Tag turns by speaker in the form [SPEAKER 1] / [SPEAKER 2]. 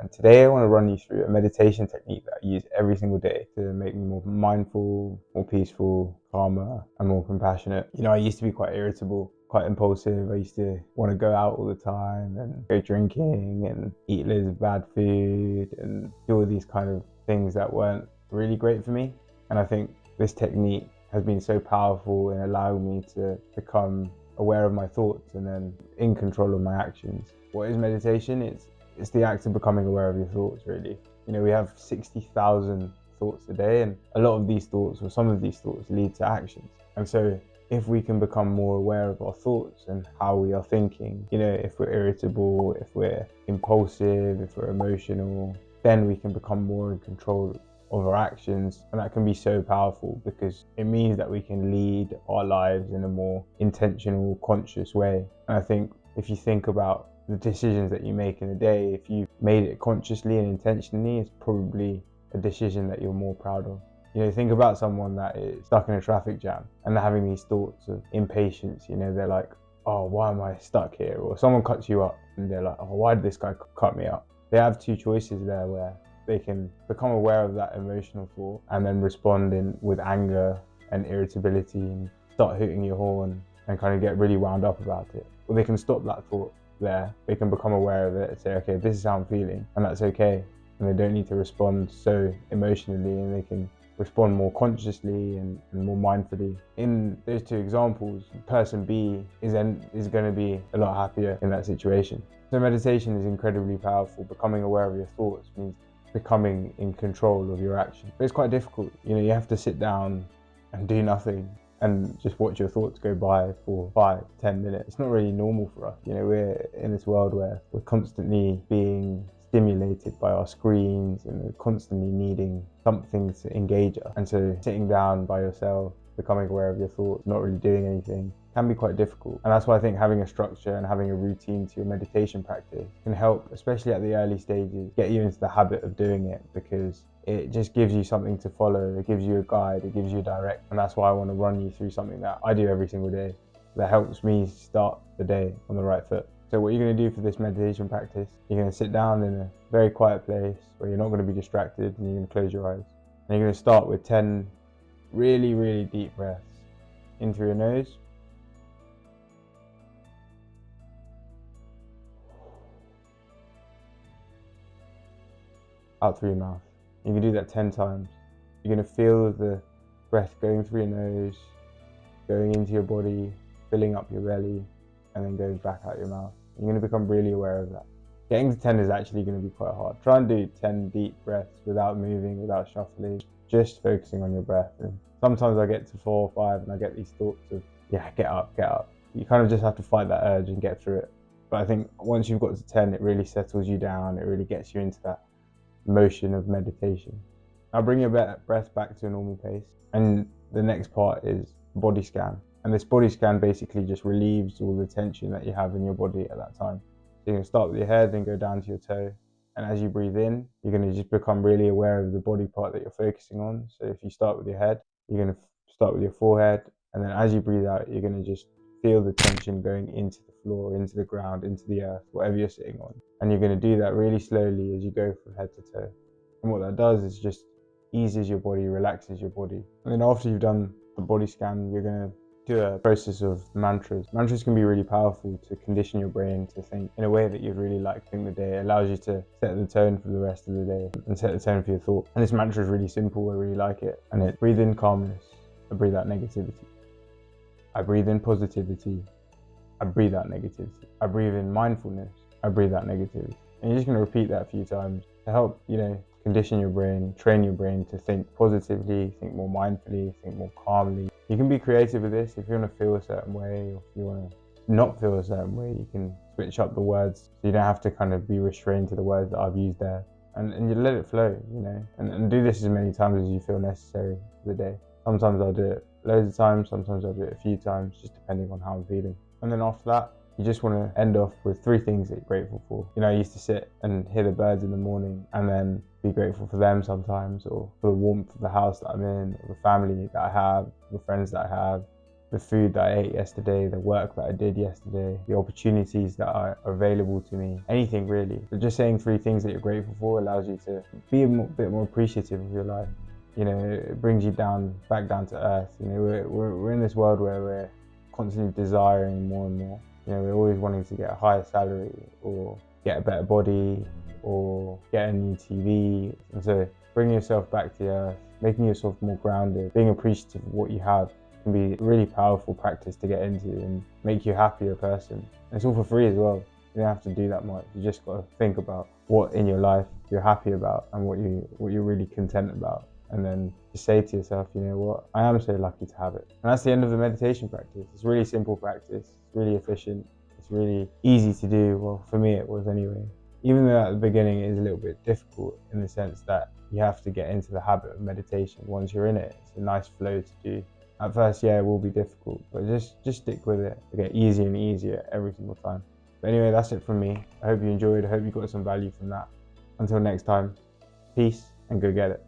[SPEAKER 1] And today I want to run you through a meditation technique that I use every single day to make me more mindful, more peaceful, calmer, and more compassionate. I used to be quite irritable, quite impulsive. I used to want to go out all the time and go drinking and eat loads of bad food and do all these kind of things that weren't really great for me. And I think this technique has been so powerful in allowing me to become aware of my thoughts and then in control of my actions. What is meditation? It's the act of becoming aware of your thoughts, really. We have 60,000 thoughts a day, and a lot of these thoughts, or some of these thoughts, lead to actions. And so if we can become more aware of our thoughts and how we are thinking, if we're irritable, if we're impulsive, if we're emotional, then we can become more in control of our actions. And that can be so powerful because it means that we can lead our lives in a more intentional, conscious way. And I think if you think about the decisions that you make in a day, if you made it consciously and intentionally, it's probably a decision that you're more proud of. Think about someone that is stuck in a traffic jam and they're having these thoughts of impatience. They're like, oh, why am I stuck here? Or someone cuts you up and they're like, oh, why did this guy cut me up? They have two choices there where they can become aware of that emotional thought and then respond with anger and irritability and start hooting your horn and kind of get really wound up about it. Or they can stop that thought there. They can become aware of it and say, okay, this is how I'm feeling, and that's okay. And they don't need to respond so emotionally, and they can respond more consciously and more mindfully. In those two examples, person B is going to be a lot happier in that situation. So meditation is incredibly powerful. Becoming aware of your thoughts means becoming in control of your action. But it's quite difficult. You have to sit down and do nothing and just watch your thoughts go by for 5-10 minutes. It's not really normal for us. We're in this world where we're constantly being stimulated by our screens and we're constantly needing something to engage us. And so sitting down by yourself, becoming aware of your thoughts, not really doing anything, can be quite difficult. And that's why I think having a structure and having a routine to your meditation practice can help, especially at the early stages, get you into the habit of doing it, because it just gives you something to follow. It gives you a guide, it gives you a direct. And that's why I want to run you through something that I do every single day that helps me start the day on the right foot. So what you're going to do for this meditation practice, you're going to sit down in a very quiet place where you're not going to be distracted, and you're going to close your eyes. And you're going to start with 10 really, really deep breaths in through your nose, out through your mouth. You can do that 10 times. You're going to feel the breath going through your nose, going into your body, filling up your belly, and then going back out your mouth. You're going to become really aware of that. Getting to 10 is actually going to be quite hard. Try and do 10 deep breaths without moving, without shuffling, just focusing on your breath. And sometimes I get to 4 or 5 and I get these thoughts of, get up. You kind of just have to fight that urge and get through it. But I think once you've got to 10, it really settles you down. It really gets you into that motion of meditation. Now bring your breath back to a normal pace. And the next part is body scan. And this body scan basically just relieves all the tension that you have in your body at that time. So you're going to start with your head, then go down to your toe. And as you breathe in, you're going to just become really aware of the body part that you're focusing on. So if you start with your head, you're going to start with your forehead. And then as you breathe out, you're going to just feel the tension going into the floor, into the ground, into the earth, whatever you're sitting on. And you're going to do that really slowly as you go from head to toe. And what that does is just eases your body, relaxes your body. And then after you've done the body scan, you're going to do a process of mantras. Mantras can be really powerful to condition your brain to think in a way that you'd really like to think the day. It allows you to set the tone for the rest of the day and set the tone for your thoughts. And this mantra is really simple. I really like it. And it breathe in calmness, I breathe out negativity. I breathe in positivity, I breathe out negativity. I breathe in mindfulness, I breathe out negativity. And you're just going to repeat that a few times to help, condition your brain, train your brain to think positively, think more mindfully, think more calmly. You can be creative with this. If you want to feel a certain way, or if you want to not feel a certain way, you can switch up the words so you don't have to kind of be restrained to the words that I've used there. And you let it flow, and do this as many times as you feel necessary for the day. Sometimes I'll do it loads of times, sometimes I'll do it a few times, just depending on how I'm feeling. And then after that, you just want to end off with 3 things that you're grateful for. I used to sit and hear the birds in the morning and then be grateful for them sometimes, or for the warmth of the house that I'm in, or the family that I have, the friends that I have, the food that I ate yesterday, the work that I did yesterday, the opportunities that are available to me, anything really. But just saying 3 things that you're grateful for allows you to be a bit more appreciative of your life. You know, it brings you back down to earth. You know, we're in this world where we're constantly desiring more and more. You know, we're always wanting to get a higher salary or get a better body or get a new TV. And so bringing yourself back to the earth, making yourself more grounded, being appreciative of what you have can be a really powerful practice to get into and make you a happier person. And it's all for free as well. You don't have to do that much. You just got to think about what in your life you're happy about and what you're really content about. And then just say to yourself, you know what, I am so lucky to have it. And that's the end of the meditation practice. It's really simple practice, it's really efficient, it's really easy to do. Well, for me it was anyway. Even though at the beginning it is a little bit difficult in the sense that you have to get into the habit of meditation. Once you're in it, it's a nice flow to do. At first, yeah, it will be difficult, but just stick with it. It'll get easier and easier every single time. But anyway, that's it from me. I hope you enjoyed. I hope you got some value from that. Until next time, peace and go get it.